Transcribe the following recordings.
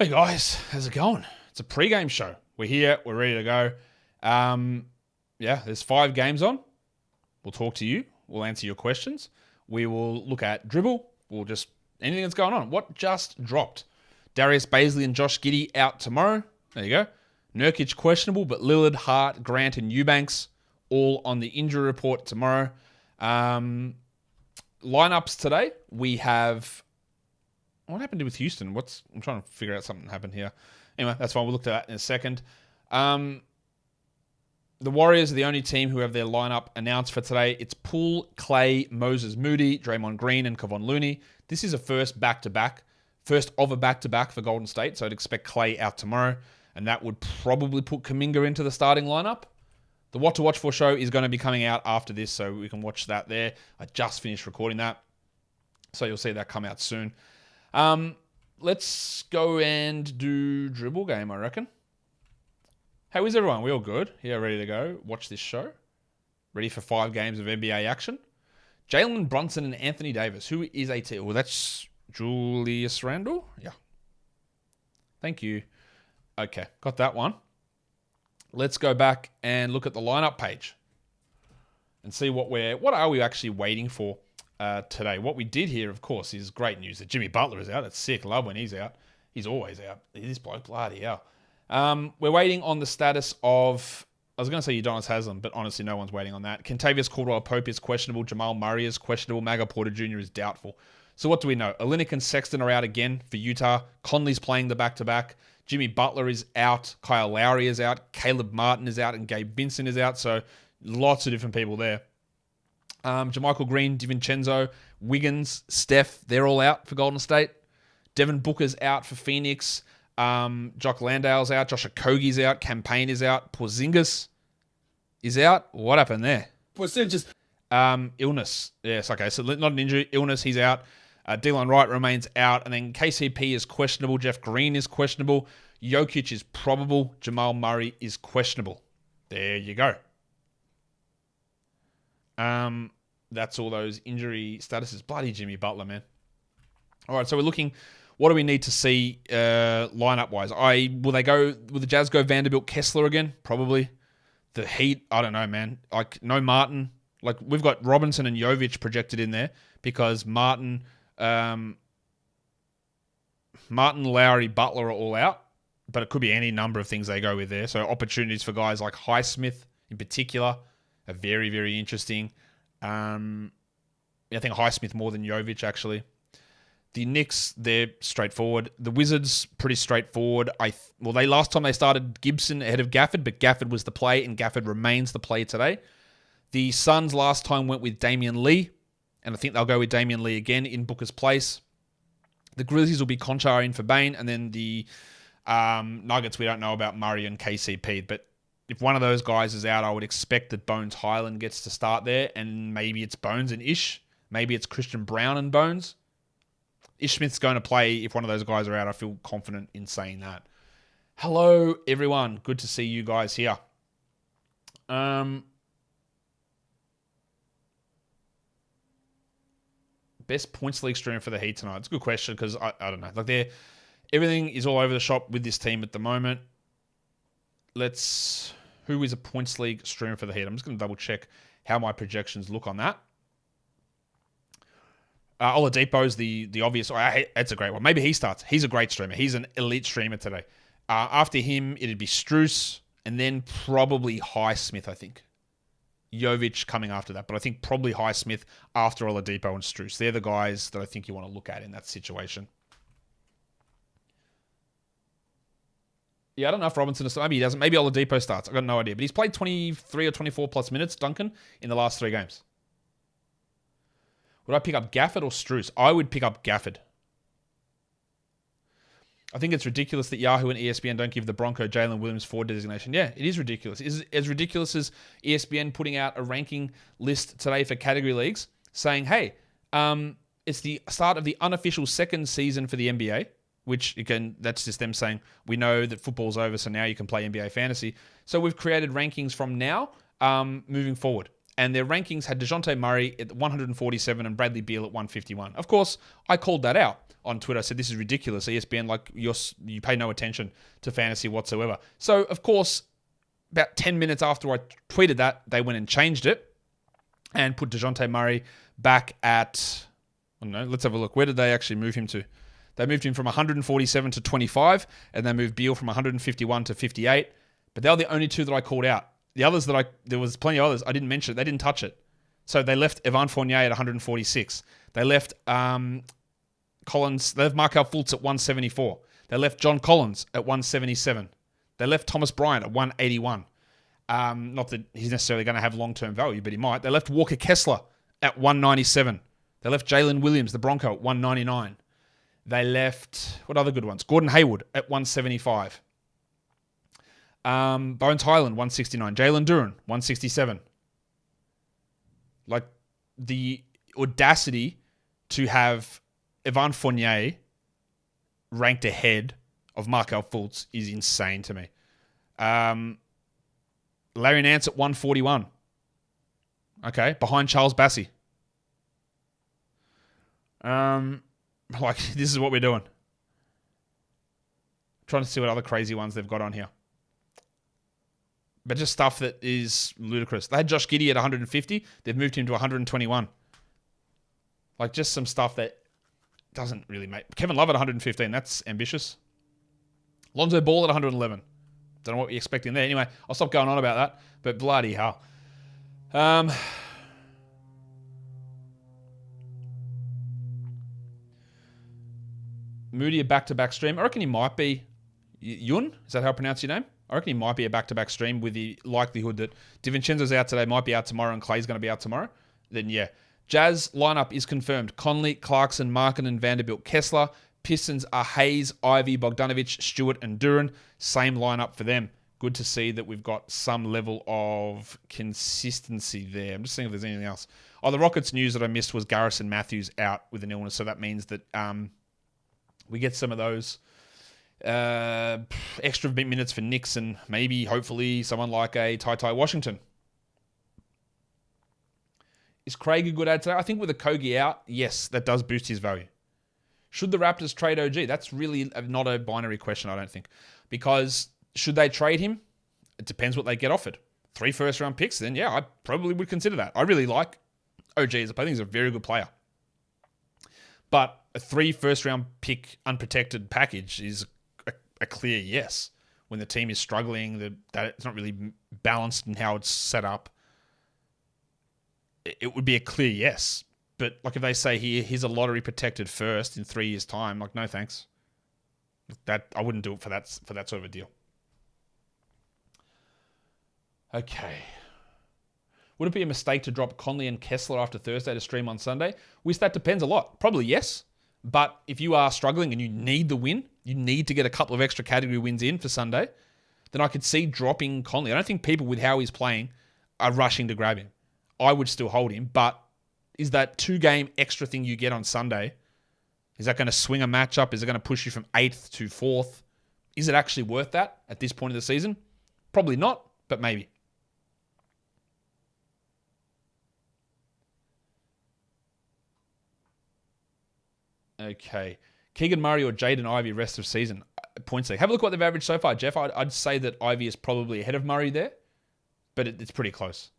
Hey guys, how's it going? It's a pre-game show. We're here, we're ready to go. There's 5 games on. We'll talk to you, we'll answer your questions. We will look at dribble, anything that's going on. What just dropped? Darius Baisley and Josh Giddey out tomorrow. There you go. Nurkic questionable, but Lillard, Hart, Grant, and Eubanks all on the injury report tomorrow. Lineups today, we have... What happened with Houston? I'm trying to figure out something happened here. Anyway, that's fine. We'll look at that in a second. The Warriors are the only team who have their lineup announced for today. It's Poole, Clay, Moses Moody, Draymond Green, and Kevon Looney. This is a first of a back-to-back for Golden State, so I'd expect Clay out tomorrow, and that would probably put Kuminga into the starting lineup. The What to Watch For show is going to be coming out after this, so we can watch that there. I just finished recording that, so you'll see that come out soon. Let's go and do dribble game, I reckon. How is everyone? We all good? Yeah, ready to go. Watch this show. Ready for 5 games of NBA action. Jalen Brunson and Anthony Davis. Who is a team? Well, that's Julius Randle? Yeah. Thank you. Okay, got that one. Let's go back and look at the lineup page and see what are we actually waiting for today. What we did here, of course, is great news that Jimmy Butler is out. That's sick. Love when he's out. He's always out. This bloke, bloody hell. We're waiting on the status of... I was going to say Udonis Haslem, but honestly, no one's waiting on that. Kentavious Caldwell-Pope is questionable. Jamal Murray is questionable. Maga Porter Jr. is doubtful. So what do we know? Olynyk and Sexton are out again for Utah. Conley's playing the back-to-back. Jimmy Butler is out. Kyle Lowry is out. Caleb Martin is out. And Gabe Vincent is out. So lots of different people there. JaMychal Green, DiVincenzo, Wiggins, Steph, they're all out for Golden State. Devin Booker's out for Phoenix. Jock Landale's out. Josh Okogie's out. Campaign is out. Porzingis is out. What happened there? Porzingis. Illness. Yes, okay. So not an injury. Illness, he's out. Delon Wright remains out. And then KCP is questionable. Jeff Green is questionable. Jokic is probable. Jamal Murray is questionable. There you go. That's all those injury statuses. Bloody Jimmy Butler, man. All right, so we're looking... What do we need to see lineup-wise? Will the Jazz go Vanderbilt Kessler again? Probably. The Heat, I don't know, man. Like, no Martin. Like, we've got Robinson and Jovic projected in there because Martin, Lowry, Butler are all out. But it could be any number of things they go with there. So opportunities for guys like Highsmith in particular are very, very interesting. I think Highsmith more than Jovic, actually. The Knicks, they're straightforward. The Wizards, pretty straightforward. Last time they started Gibson ahead of Gafford, but Gafford was the play, and Gafford remains the play today. The Suns last time went with Damian Lee, and I think they'll go with Damian Lee again in Booker's place. The Grizzlies will be Conchar in for Bane, and then the Nuggets, we don't know about Murray and KCP, but if one of those guys is out, I would expect that Bones Highland gets to start there, and maybe it's Bones and Ish. Maybe it's Christian Brown and Bones. Ish Smith's going to play if one of those guys are out. I feel confident in saying that. Hello, everyone. Good to see you guys here. Best points league streamer for the Heat tonight. It's a good question because I don't know. Like everything is all over the shop with this team at the moment. Who is a points league streamer for the Heat? I'm just going to double check how my projections look on that. Oladipo's the obvious. That's a great one. Maybe he starts. He's a great streamer. He's an elite streamer today. After him, it'd be Strus and then probably Highsmith, I think. Jovic coming after that. But I think probably Highsmith after Oladipo and Strus. They're the guys that I think you want to look at in that situation. Yeah, I don't know if Robinson is... Maybe he doesn't. Maybe Oladipo starts. I've got no idea. But he's played 23 or 24 plus minutes, Duncan, in the last 3 games. Would I pick up Gafford or Strus? I would pick up Gafford. I think it's ridiculous that Yahoo and ESPN don't give the Bronco Jalen Williams forward designation. Yeah, it is ridiculous. It's as ridiculous as ESPN putting out a ranking list today for category leagues saying, hey, it's the start of the unofficial second season for the NBA, which, again, that's just them saying, we know that football's over, so now you can play NBA fantasy. So we've created rankings from now moving forward. and their rankings had DeJounte Murray at 147 and Bradley Beal at 151. Of course, I called that out on Twitter. I said, this is ridiculous. ESPN, like, you pay no attention to fantasy whatsoever. So, of course, about 10 minutes after I tweeted that, they went and changed it and put DeJounte Murray back at, I don't know, let's have a look. Where did they actually move him to? They moved him from 147 to 25, and they moved Beal from 151 to 58. But they were the only two that I called out. The others there was plenty of others. I didn't mention it. They didn't touch it. So they left Evan Fournier at 146. They left Collins. They left Markelle Fultz at 174. They left John Collins at 177. They left Thomas Bryant at 181. Not that he's necessarily going to have long-term value, but he might. They left Walker Kessler at 197. They left Jalen Williams, the Bronco, at 199. They left, what other good ones? Gordon Hayward at 175. Bones Highland, 169. Jalen Duren, 167. Like, the audacity to have Evan Fournier ranked ahead of Markelle Fultz is insane to me. Larry Nance at 141. Okay, behind Charles Bassey. Like, this is what we're doing. Trying to see what other crazy ones they've got on here. But just stuff that is ludicrous. They had Josh Giddey at 150. They've moved him to 121. Like, just some stuff that doesn't really make... Kevin Love at 115. That's ambitious. Lonzo Ball at 111. Don't know what you're expecting there. Anyway, I'll stop going on about that. But bloody hell. Moody, a back-to-back stream. I reckon he might be... Yun? Is that how I pronounce your name? I reckon he might be a back-to-back stream with the likelihood that DiVincenzo's out today, might be out tomorrow, and Clay's going to be out tomorrow. Then, yeah. Jazz lineup is confirmed. Conley, Clarkson, Markkanen, Vanderbilt, Kessler. Pistons are Hayes, Ivy, Bogdanovic, Stewart, and Duren. Same lineup for them. Good to see that we've got some level of consistency there. I'm just seeing if there's anything else. Oh, the Rockets news that I missed was Garrison Matthews out with an illness, so that means that we get some of those extra minutes for Knicks and maybe, hopefully, someone like a Ty Washington. Is Craig a good add today? I think with a Kogi out, yes, that does boost his value. Should the Raptors trade OG? That's really not a binary question, I don't think. Because should they trade him? It depends what they get offered. 3 first-round picks, then yeah, I probably would consider that. I really like OG as a player. I think he's a very good player. But a 3 first-round pick unprotected package is a clear yes. When the team is struggling, that it's not really balanced in how it's set up, it would be a clear yes. But like if they say here's a lottery protected first in 3 years' time, like no thanks. That I wouldn't do it for that sort of a deal. Okay. Would it be a mistake to drop Conley and Kessler after Thursday to stream on Sunday? Which that depends a lot. Probably yes. But if you are struggling and you need the win, you need to get a couple of extra category wins in for Sunday, then I could see dropping Conley. I don't think people with how he's playing are rushing to grab him. I would still hold him, but is that 2-game extra thing you get on Sunday, is that going to swing a matchup? Is it going to push you from 8th to 4th? Is it actually worth that at this point of the season? Probably not, but maybe. Okay. Keegan Murray or Jaden Ivey rest of season? Points league. Have a look at what they've averaged so far, Jeff. I'd say that Ivey is probably ahead of Murray there, but it's pretty close.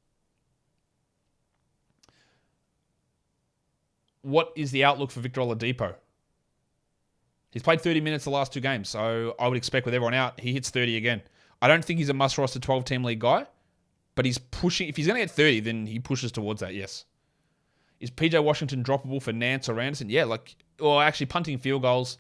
What is the outlook for Victor Oladipo? He's played 30 minutes the last 2 games, so I would expect with everyone out, he hits 30 again. I don't think he's a must-roster 12-team league guy, but he's pushing. If he's going to get 30, then he pushes towards that, yes. Is PJ Washington droppable for Nance or Anderson? Yeah, or actually punting field goals.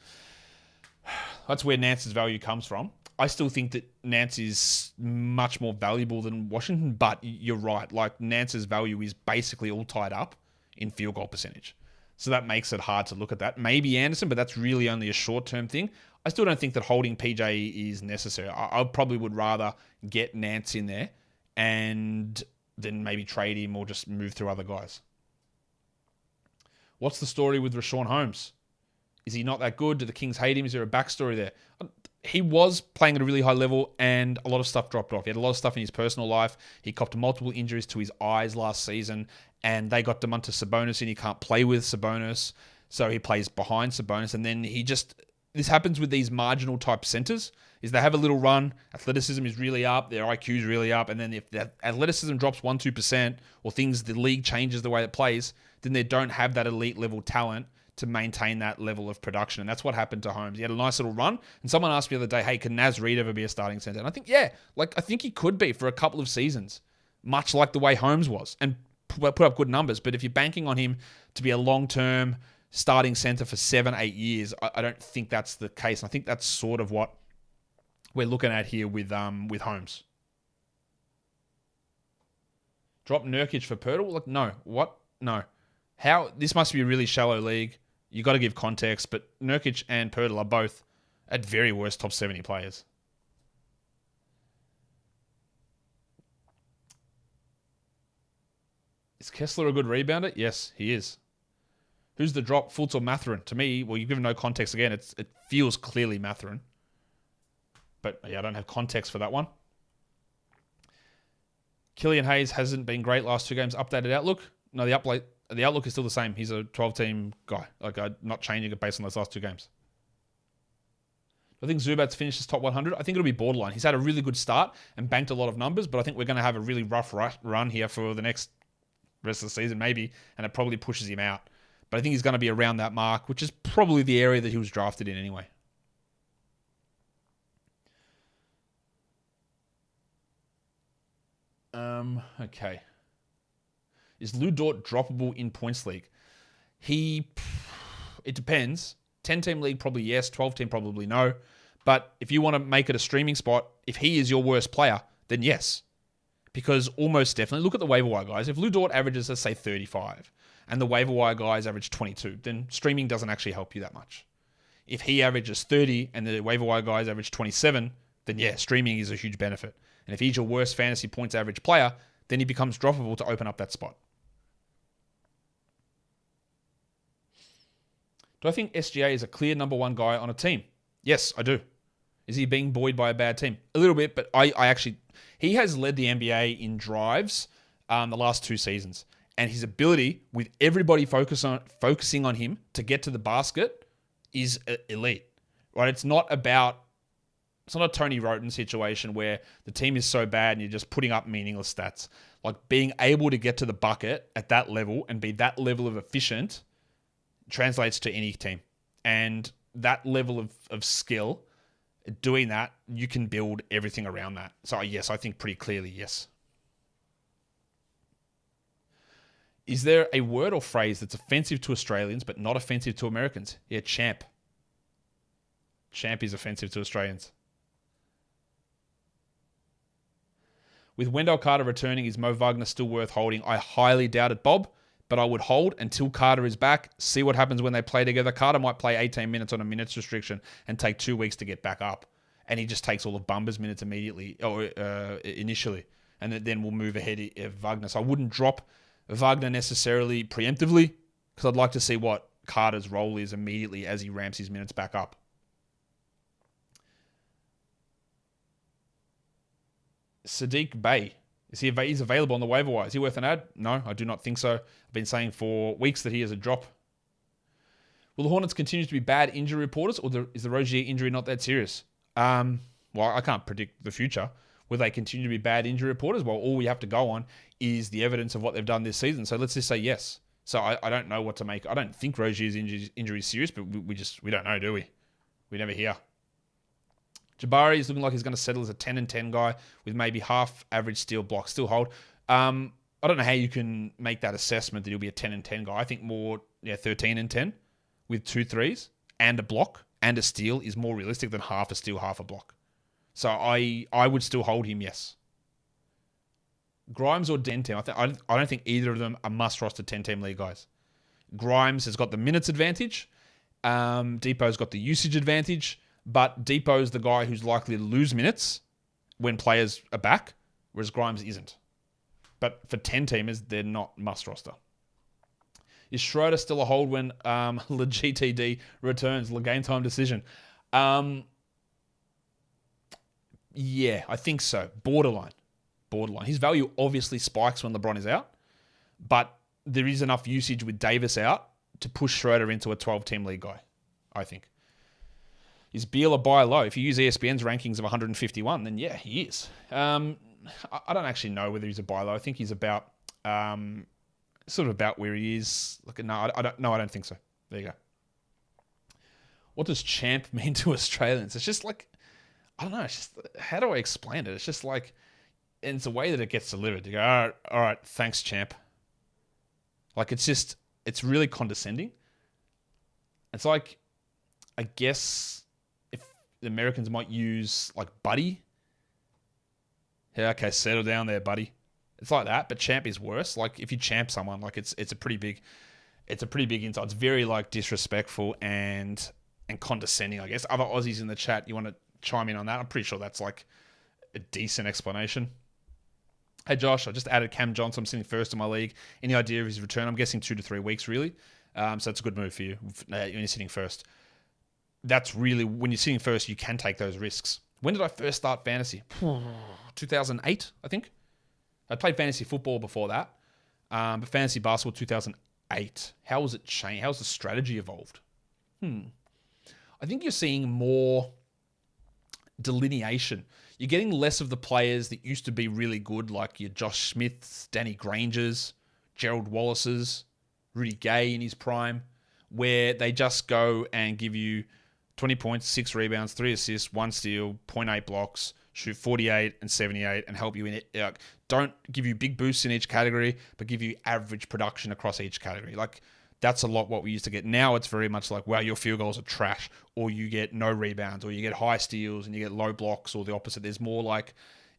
That's where Nance's value comes from. I still think that Nance is much more valuable than Washington, but you're right. Like, Nance's value is basically all tied up in field goal percentage. So that makes it hard to look at that. Maybe Anderson, but that's really only a short-term thing. I still don't think that holding PJ is necessary. I probably would rather get Nance in there and then maybe trade him or just move through other guys. What's the story with Rashawn Holmes? Is he not that good? Do the Kings hate him? Is there a backstory there? he was playing at a really high level and a lot of stuff dropped off. He had a lot of stuff in his personal life. He copped multiple injuries to his eyes last season, and they got Domantas Sabonis and he can't play with Sabonis, so he plays behind Sabonis. And then this happens with these marginal type centers, is they have a little run, athleticism is really up, their IQ is really up, and then if that athleticism drops 1-2% or the league changes the way it plays, then they don't have that elite level talent to maintain that level of production. And that's what happened to Holmes. He had a nice little run, and someone asked me the other day, hey, can Naz Reid ever be a starting center? And I think, I think he could be for a couple of seasons, much like the way Holmes was, and put up good numbers. But if you're banking on him to be a long-term starting center for 7-8 years, I don't think that's the case. And I think that's sort of what we're looking at here with Holmes. Drop Nurkic for Pirtle? Like, no. What? No. How? This must be a really shallow league. You got to give context, but Nurkic and Pirtle are both at very worst top 70 players. Is Kessler a good rebounder? Yes, he is. Who's the drop, Fultz or Mathurin? To me, well, you've given no context again. It feels clearly Mathurin. But yeah, I don't have context for that one. Killian Hayes hasn't been great last 2 games. Updated outlook? No, the outlook is still the same. He's a 12-team guy. Like, I'm not changing it based on those last 2 games. I think Zubats finishes top 100. I think it'll be borderline. He's had a really good start and banked a lot of numbers, but I think we're going to have a really rough run here for the next rest of the season, maybe, and it probably pushes him out. But I think he's going to be around that mark, which is probably the area that he was drafted in anyway. Okay. Is Lou Dort droppable in points league? It depends. 10-team league, probably yes. 12-team, probably no. But if you want to make it a streaming spot, if he is your worst player, then yes. Because almost definitely, look at the waiver wire guys. If Lou Dort averages, let's say, 35, and the waiver wire guys average 22, then streaming doesn't actually help you that much. If he averages 30 and the waiver wire guys average 27, then yeah, streaming is a huge benefit. And if he's your worst fantasy points average player, then he becomes droppable to open up that spot. Do I think SGA is a clear number 1 guy on a team? Yes, I do. Is he being buoyed by a bad team? A little bit, but he has led the NBA in drives the last 2 seasons. And his ability, with everybody focusing on him to get to the basket, is elite. Right? It's not a Tony Roten situation where the team is so bad and you're just putting up meaningless stats. Like, being able to get to the bucket at that level and be that level of efficient translates to any team. And that level of skill, doing that, you can build everything around that. So yes, I think pretty clearly yes. Is there a word or phrase that's offensive to Australians but not offensive to Americans? Yeah, champ. Champ is offensive to Australians. With Wendell Carter returning, is Mo Wagner still worth holding? I highly doubt it, Bob, but I would hold until Carter is back. See what happens when they play together. Carter might play 18 minutes on a minutes restriction and take 2 weeks to get back up. And he just takes all of Bumba's minutes immediately, or initially. And then we'll move ahead of Wagner. So I wouldn't drop Wagner necessarily preemptively, because I'd like to see what Carter's role is immediately as he ramps his minutes back up. Sadiq Bey. He's available on the waiver wire. Is he worth an ad? No, I do not think so. I've been saying for weeks that he is a drop. Will the Hornets continue to be bad injury reporters, or is the Rozier injury not that serious? Well, I can't predict the future. Will they continue to be bad injury reporters? Well, all we have to go on is the evidence of what they've done this season. So let's just say yes. So I don't know what to make. I don't think Rozier's injury is serious, but we don't know, do we? We never hear. Jabari is looking like he's going to settle as a 10-10 guy with maybe half average steal block. Still hold. I don't know how you can make that assessment that he'll be a 10-10 guy. I think more 13-10 with 2 threes and a block and a steal is more realistic than half a steal, half a block. So I would still hold him, yes. Grimes or Denton, I don't think either of them are must-roster 10-team league guys. Grimes has got the minutes advantage. Depot's got the usage advantage. But Depot's the guy who's likely to lose minutes when players are back, whereas Grimes isn't. But for 10-teamers, they're not must-roster. Is Schroeder still a hold when the GTD returns? The game time decision. Yeah, I think so. Borderline. His value obviously spikes when LeBron is out, but there is enough usage with Davis out to push Schroeder into a 12-team league guy, I think. Is Beal a buy low? If you use ESPN's rankings of 151, then yeah, he is. I don't actually know whether he's a buy low. I think he's about sort of about where he is. Look, no, I don't think so. There you go. What does champ mean to Australians? It's just like, I don't know. It's just, how do I explain it? It's just like, and it's a way that it gets delivered. You go, all right, thanks, champ. Like, it's really condescending. It's like, I guess if the Americans might use like buddy. Yeah, okay, settle down there, buddy. It's like that, but champ is worse. Like if you champ someone, like it's a pretty big insult. It's very like disrespectful and condescending, I guess. Other Aussies in the chat, you want to chime in on that? I'm pretty sure that's like a decent explanation. Hey Josh, I just added Cam Johnson. I'm sitting first in my league. Any idea of his return? I'm guessing 2 to 3 weeks, really. So that's a good move for you when you're sitting first. That's really, when you're sitting first, you can take those risks. When did I first start fantasy? 2008, I think. I played fantasy football before that, but fantasy basketball 2008. How has it changed? How's the strategy evolved? I think you're seeing more delineation. You're getting less of the players that used to be really good, like your Josh Smiths, Danny Grangers, Gerald Wallace's, Rudy Gay in his prime, where they just go and give you 20 points, 6 rebounds, 3 assists, 1 steal, 0.8 blocks, shoot 48 and 78 and help you in it. Don't give you big boosts in each category, but give you average production across each category. Like, that's a lot what we used to get. Now it's very much like, wow, your field goals are trash, or you get no rebounds, or you get high steals and you get low blocks, or the opposite. There's more like,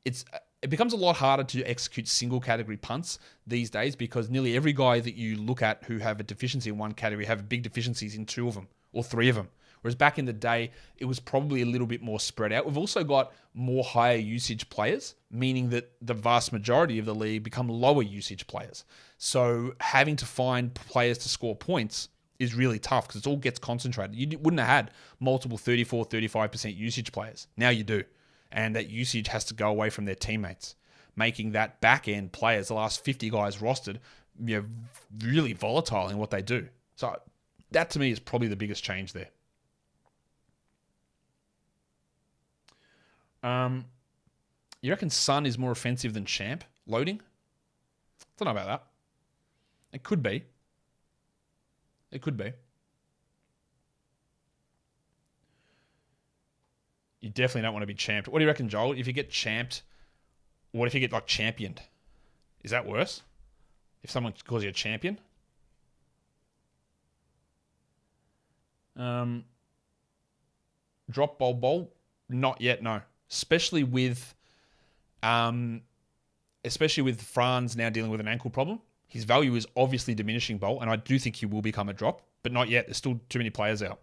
it becomes a lot harder to execute single category punts these days because nearly every guy that you look at who have a deficiency in one category have big deficiencies in 2 of them or 3 of them. Whereas back in the day, it was probably a little bit more spread out. We've also got more higher usage players, meaning that the vast majority of the league become lower usage players. So having to find players to score points is really tough because it all gets concentrated. You wouldn't have had multiple 34, 35% usage players. Now you do. And that usage has to go away from their teammates, making that back-end players, the last 50 guys rostered, really volatile in what they do. So that to me is probably the biggest change there. You reckon Sun is more offensive than Champ? Loading? Don't know about that. It could be. You definitely don't want to be champed. What do you reckon, Joel? If you get champed, what if you get like championed? Is that worse? If someone calls you a champion? Drop bowl? Not yet, no. Especially with Franz now dealing with an ankle problem. His value is obviously diminishing, Bowl, and I do think he will become a drop, but not yet. There's still too many players out.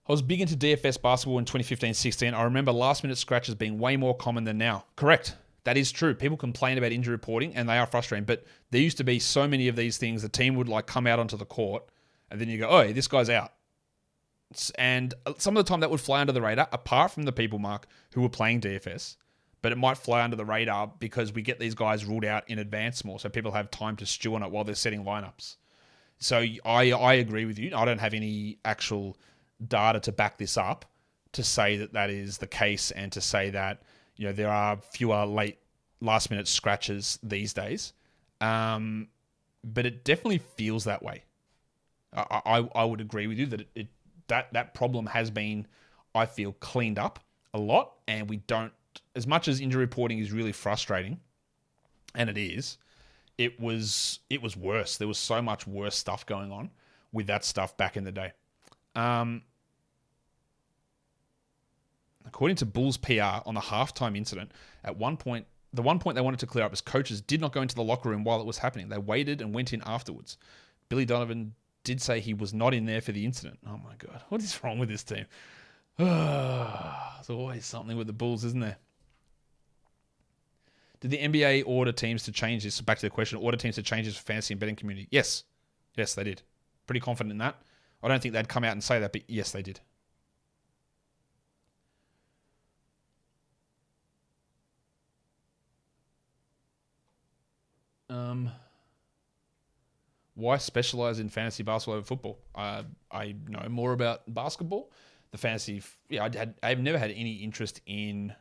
I was big into DFS basketball in 2015-16. I remember last-minute scratches being way more common than now. Correct. That is true. People complain about injury reporting, and they are frustrating, but there used to be so many of these things. The team would like come out onto the court, and then you go, oh, this guy's out. And some of the time that would fly under the radar, apart from the people, Mark, who were playing DFS, but it might fly under the radar because we get these guys ruled out in advance more, so people have time to stew on it while they're setting lineups. So I agree with you. I don't have any actual data to back this up to say that that is the case and to say that there are fewer last minute scratches these days, but it definitely feels that way. I would agree with you that that problem has been, I feel, cleaned up a lot, and we don't, as much as injury reporting is really frustrating, and it was worse. There was so much worse stuff going on with that stuff back in the day. According to Bulls PR on the halftime incident, the one point they wanted to clear up is coaches did not go into the locker room while it was happening. They waited and went in afterwards. Billy Donovan did say he was not in there for the incident. Oh my God. What is wrong with this team? There's always something with the Bulls, isn't there? Did the NBA order teams to change this? Back to the question, order teams to change this for fantasy and betting community? Yes. Yes, they did. Pretty confident in that. I don't think they'd come out and say that, but yes, they did. Why specialize in fantasy basketball over football? I know more about basketball. The fantasy, I've never had any interest in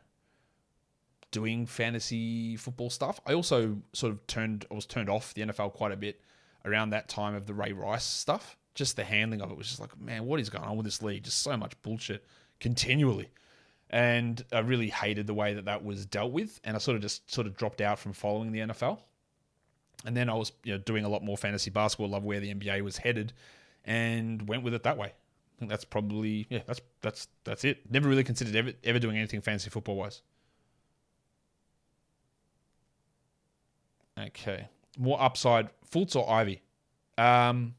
doing fantasy football stuff. I also was turned off the NFL quite a bit around that time of the Ray Rice stuff. Just the handling of it was just like, man, what is going on with this league? Just so much bullshit continually. And I really hated the way that was dealt with. And I sort of dropped out from following the NFL. And then I was doing a lot more fantasy basketball, love where the NBA was headed, and went with it that way. I think that's probably, that's it. Never really considered ever doing anything fantasy football-wise. Okay. More upside, Fultz or Ivy? I'll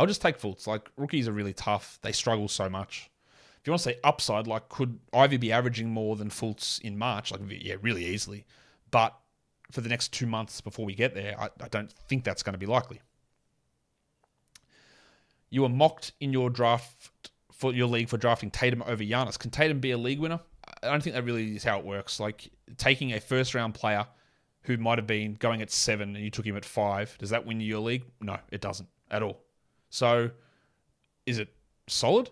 just take Fultz. Like, rookies are really tough. They struggle so much. If you want to say upside, like, could Ivy be averaging more than Fultz in March? Like, yeah, really easily. But for the next 2 months before we get there, I don't think that's going to be likely. You were mocked in your draft for your league for drafting Tatum over Giannis. Can Tatum be a league winner? I don't think that really is how it works. Like, taking a first-round player who might have been going at 7 and you took him at 5, does that win you your league? No, it doesn't at all. So, is it solid?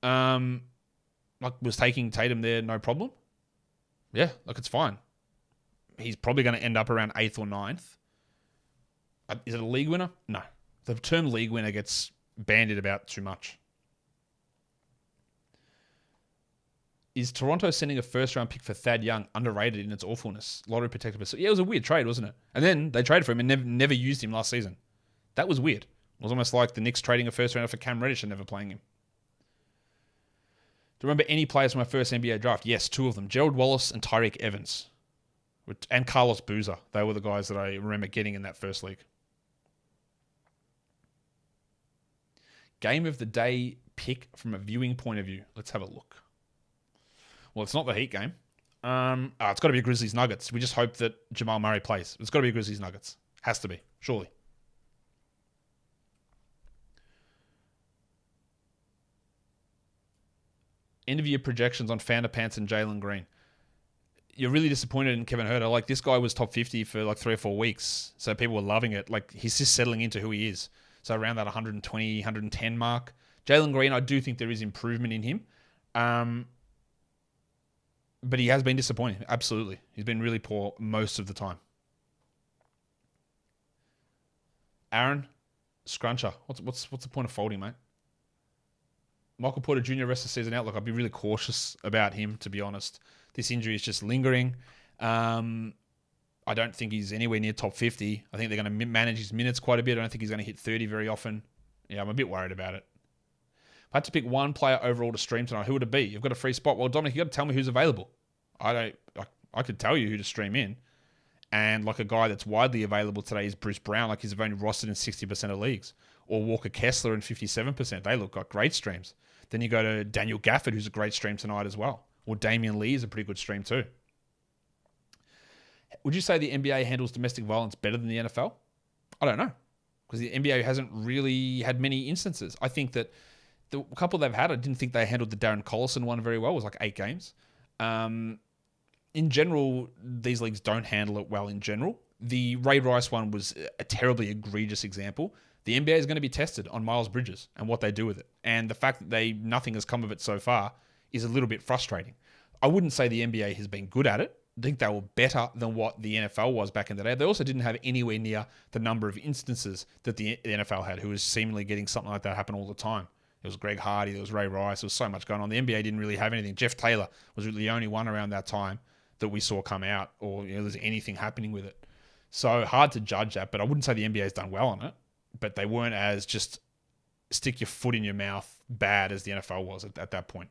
Was taking Tatum there no problem? Yeah, it's fine. He's probably going to end up around 8th or 9th. Is it a league winner? No. The term league winner gets bandied about too much. Is Toronto sending a first-round pick for Thad Young underrated in its awfulness? Lottery protected. Yeah, it was a weird trade, wasn't it? And then they traded for him and never used him last season. That was weird. It was almost like the Knicks trading a first-rounder for Cam Reddish and never playing him. Do you remember any players from my first NBA draft? Yes, 2 of them. Gerald Wallace and Tyreek Evans. And Carlos Boozer. They were the guys that I remember getting in that first league. Game of the day pick from a viewing point of view. Let's have a look. Well, it's not the Heat game. It's got to be Grizzlies Nuggets. We just hope that Jamal Murray plays. It's got to be Grizzlies Nuggets. Has to be, surely. End of year projections on Pants and Jalen Green. You're really disappointed in Kevin Huerter. Like, this guy was top 50 for like 3 or 4 weeks. So people were loving it. Like, he's just settling into who he is. So around that 120, 110 mark. Jalen Green, I do think there is improvement in him. But he has been disappointing. Absolutely. He's been really poor most of the time. Aaron, scruncher. What's the point of folding, mate? Michael Porter Jr. rest of the season out. Look, I'd be really cautious about him, to be honest. This injury is just lingering. I don't think he's anywhere near top 50. I think they're going to manage his minutes quite a bit. I don't think he's going to hit 30 very often. Yeah, I'm a bit worried about it. If I had to pick one player overall to stream tonight, who would it be? You've got a free spot. Well, Dominic, you got to tell me who's available. I could tell you who to stream in. And like a guy that's widely available today is Bruce Brown. Like, he's only rostered in 60% of leagues. Or Walker Kessler in 57%. They look like great streams. Then you go to Daniel Gafford, who's a great stream tonight as well. Or Damian Lee is a pretty good stream too. Would you say the NBA handles domestic violence better than the NFL? I don't know. Because the NBA hasn't really had many instances. I think that the couple they've had, I didn't think they handled the Darren Collison one very well. It was like 8 games. In general, these leagues don't handle it well in general. The Ray Rice one was a terribly egregious example. The NBA is going to be tested on Miles Bridges and what they do with it. And the fact that nothing has come of it so far is a little bit frustrating. I wouldn't say the NBA has been good at it. I think they were better than what the NFL was back in the day. They also didn't have anywhere near the number of instances that the NFL had, who was seemingly getting something like that happen all the time. There was Greg Hardy, there was Ray Rice, there was so much going on. The NBA didn't really have anything. Jeff Taylor was really the only one around that time that we saw come out, or there's anything happening with it. So hard to judge that, but I wouldn't say the NBA has done well on it. But they weren't as just stick your foot in your mouth bad as the NFL was at that point.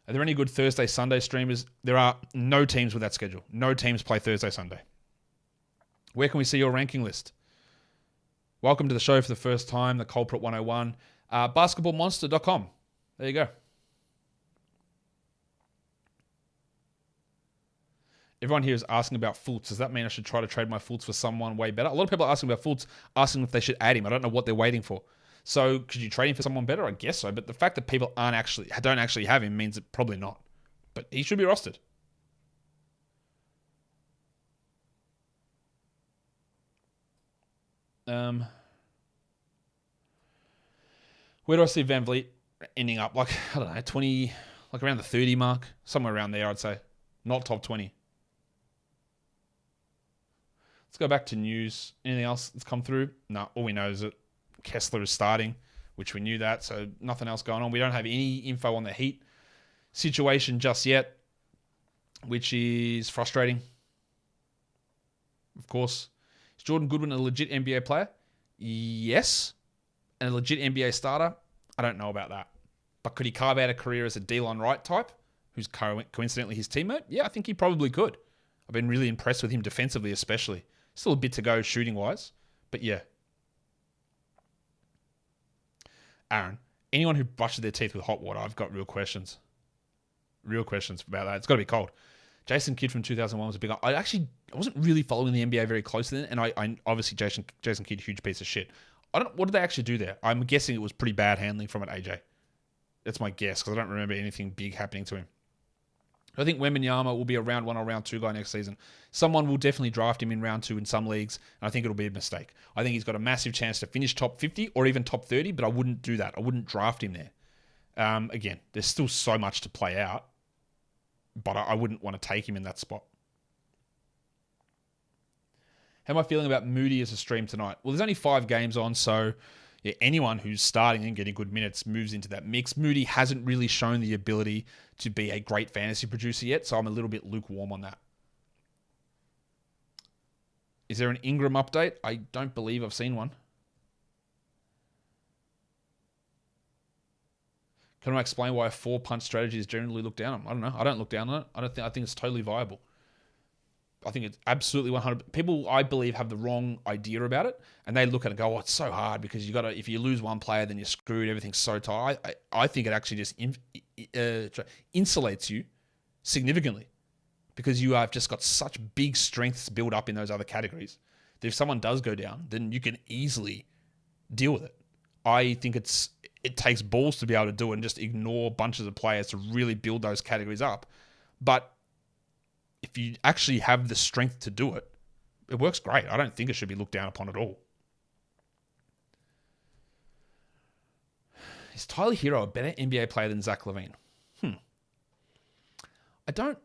Are there any good Thursday, Sunday streamers? There are no teams with that schedule. No teams play Thursday, Sunday. Where can we see your ranking list? Welcome to the show for the first time, the Culprit 101. Basketballmonster.com. There you go. Everyone here is asking about Fultz. Does that mean I should try to trade my Fultz for someone way better? A lot of people are asking about Fultz, asking if they should add him. I don't know what they're waiting for. So could you trade him for someone better? I guess so. But the fact that people don't actually have him means that probably not. But he should be rostered. Where do I see Van Vliet ending up? Like, I don't know, 20, like around the 30 mark, somewhere around there, I'd say. Not top 20. Let's go back to news. Anything else that's come through? No, all we know is that Kessler is starting, which we knew that, so nothing else going on. We don't have any info on the Heat situation just yet, which is frustrating. Of course. Is Jordan Goodwin a legit NBA player? Yes. And a legit NBA starter? I don't know about that. But could he carve out a career as a Delon Wright type, who's coincidentally his teammate? Yeah, I think he probably could. I've been really impressed with him defensively, especially. Still a bit to go shooting-wise, but yeah. Aaron, anyone who brushes their teeth with hot water, I've got real questions. Real questions about that. It's got to be cold. Jason Kidd from 2001 was a big... I wasn't really following the NBA very closely then, and I obviously Jason Kidd, huge piece of shit. What did they actually do there? I'm guessing it was pretty bad handling from it, AJ. That's my guess, because I don't remember anything big happening to him. I think Wembanyama will be a round 1 or round 2 guy next season. Someone will definitely draft him in round 2 in some leagues, and I think it'll be a mistake. I think he's got a massive chance to finish top 50 or even top 30, but I wouldn't do that. I wouldn't draft him there. Again, there's still so much to play out, but I wouldn't want to take him in that spot. How am I feeling about Moody as a stream tonight? Well, there's only 5 games on, so yeah, anyone who's starting and getting good minutes moves into that mix. Moody hasn't really shown the ability to be a great fantasy producer yet, so I'm a little bit lukewarm on that. Is there an Ingram update? I don't believe I've seen one. Can I explain why a 4-punch strategy is generally looked down on? I don't know. I don't look down on it. I think it's totally viable. I think it's absolutely 100. People, I believe, have the wrong idea about it, and they look at it and go, "Oh, it's so hard because if you lose one player, then you're screwed. Everything's so tight." I think it actually just insulates you significantly because you have just got such big strengths built up in those other categories that if someone does go down, then you can easily deal with it. I think it takes balls to be able to do it and just ignore bunches of players to really build those categories up, but if you actually have the strength to do it, it works great. I don't think it should be looked down upon at all. Is Tyler Hero a better NBA player than Zach LaVine? I don't...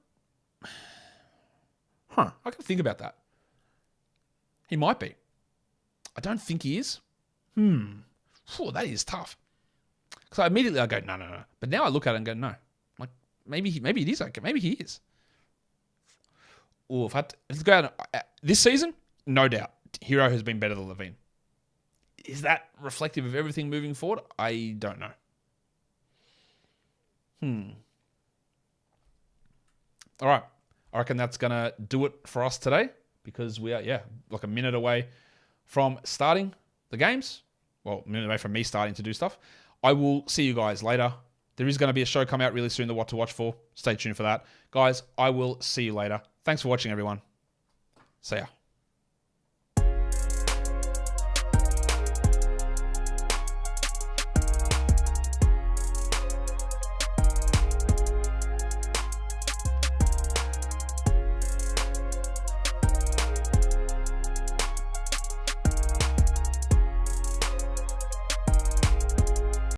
I can think about that. He might be. I don't think he is. That is tough. So immediately I go, no. But now I look at it and go, no. Like, maybe it is okay. Maybe he is. Let's go out. This season, no doubt, Hero has been better than LaVine. Is that reflective of everything moving forward? I don't know. All right. I reckon that's going to do it for us today because we are, like a minute away from starting the games. Well, a minute away from me starting to do stuff. I will see you guys later. There is going to be a show come out really soon, the What to Watch For. Stay tuned for that. Guys, I will see you later. Thanks for watching, everyone. See ya.